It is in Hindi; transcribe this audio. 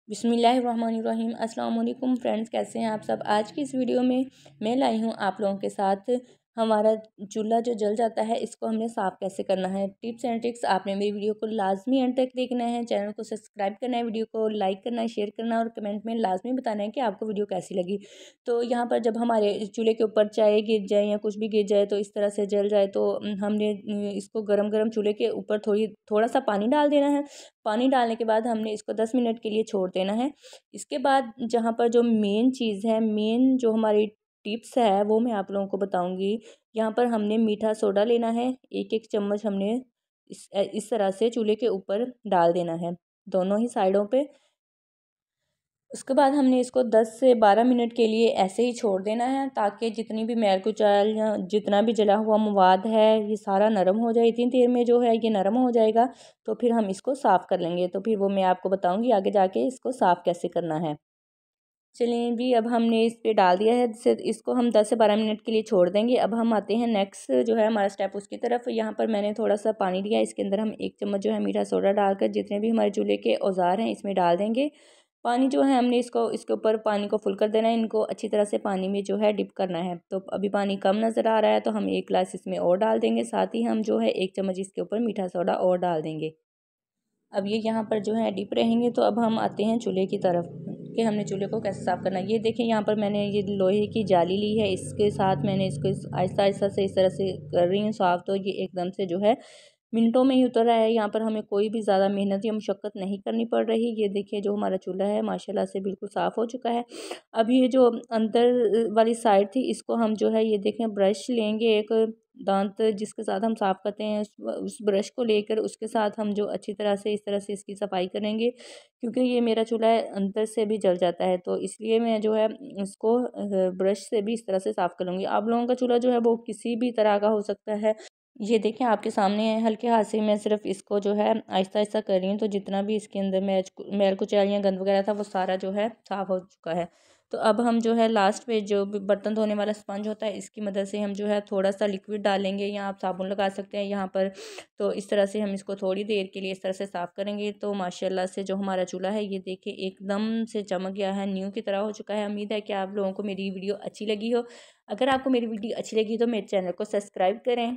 बिस्मिल्लाहिर्रहमानिर्रहीम। अस्सलाम वालेकुम फ्रेंड्स, कैसे हैं आप सब। आज की इस वीडियो में मैं लाई हूँ आप लोगों के साथ हमारा चूल्हा जो जल जाता है इसको हमने साफ़ कैसे करना है। टिप्स एंड ट्रिक्स आपने मेरी वीडियो को लाजमी एंड तक देखना है। चैनल को सब्सक्राइब करना है, वीडियो को लाइक करना है, शेयर करना है और कमेंट में लाजमी बताना है कि आपको वीडियो कैसी लगी। तो यहाँ पर जब हमारे चूल्हे के ऊपर चाय गिर जाए या कुछ भी गिर जाए तो इस तरह से जल जाए तो हमने इसको गरम गरम चूल्हे के ऊपर थोड़ा सा पानी डाल देना है। पानी डालने के बाद हमने इसको 10 मिनट के लिए छोड़ देना है। इसके बाद जहाँ पर जो मेन चीज़ है, मेन जो हमारी टिप्स है वो मैं आप लोगों को बताऊंगी। यहाँ पर हमने मीठा सोडा लेना है, एक एक चम्मच हमने इस तरह से चूल्हे के ऊपर डाल देना है दोनों ही साइडों पे। उसके बाद हमने इसको 10 से 12 मिनट के लिए ऐसे ही छोड़ देना है ताकि जितनी भी मैल कुचैल या जितना भी जला हुआ मवाद है ये सारा नरम हो जाए। इतनी देर में जो है ये नरम हो जाएगा तो फिर हम इसको साफ़ कर लेंगे। तो फिर वो मैं आपको बताऊंगी आगे जाके इसको साफ़ कैसे करना है। चलिए भी अब हमने इस पे डाल दिया है, इसको हम 10 से 12 मिनट के लिए छोड़ देंगे। अब हम आते हैं नेक्स्ट जो है हमारा स्टेप उसकी तरफ। यहाँ पर मैंने थोड़ा सा पानी लिया, इसके अंदर हम 1 चम्मच जो है मीठा सोडा डालकर जितने भी हमारे चूल्हे के औजार हैं इसमें डाल देंगे। पानी जो है हमने इसके ऊपर पानी को फुल कर देना है। इनको अच्छी तरह से पानी में जो है डिप करना है। तो अभी पानी कम नज़र आ रहा है तो हम 1 गिलास इसमें और डाल देंगे। साथ ही हम जो है 1 चम्मच इसके ऊपर मीठा सोडा और डाल देंगे। अब ये यहाँ पर जो है डिप रहेंगे। तो अब हम आते हैं चूल्हे की तरफ कि हमने चूल्हे को कैसे साफ़ करना है। ये देखें यहाँ पर मैंने ये लोहे की जाली ली है, इसके साथ मैंने इसको आहिस्ता आहिस्ता से इस तरह से कर रही हूँ साफ़। तो ये एकदम से जो है मिनटों में ही उतर रहा है। यहाँ पर हमें कोई भी ज़्यादा मेहनत या मशक्क़त नहीं करनी पड़ रही। ये देखिए जो हमारा चूल्हा है माशाल्लाह से बिल्कुल साफ़ हो चुका है। अब ये जो अंदर वाली साइड थी इसको हम जो है ये देखें ब्रश लेंगे, एक दांत जिसके साथ हम साफ़ करते हैं उस ब्रश को लेकर उसके साथ हम जो अच्छी तरह से इस तरह से इसकी सफाई करेंगे। क्योंकि ये मेरा चूल्हा है अंदर से भी जल जाता है तो इसलिए मैं जो है इसको ब्रश से भी इस तरह से साफ़ करूँगी। आप लोगों का चूल्हा जो है वो किसी भी तरह का हो सकता है। ये देखें आपके सामने है, हल्के हाथ से मैं सिर्फ इसको जो है आहिस्ता आहिस्ता कर रही हूँ। तो जितना भी इसके अंदर मैल कुचैल या गंद वगैरह था वो सारा जो है साफ़ हो चुका है। तो अब हम जो है लास्ट पे जो भी बर्तन धोने वाला स्पंज होता है इसकी मदद से हम जो है थोड़ा सा लिक्विड डालेंगे या आप साबुन लगा सकते हैं यहाँ पर। तो इस तरह से हम इसको थोड़ी देर के लिए इस तरह से साफ़ करेंगे तो माशाल्लाह से जो हमारा चूल्हा है ये देखिए एकदम से चमक गया है, न्यू की तरह हो चुका है। उम्मीद है कि आप लोगों को मेरी वीडियो अच्छी लगी हो। अगर आपको मेरी वीडियो अच्छी लगी तो मेरे चैनल को सब्सक्राइब करें।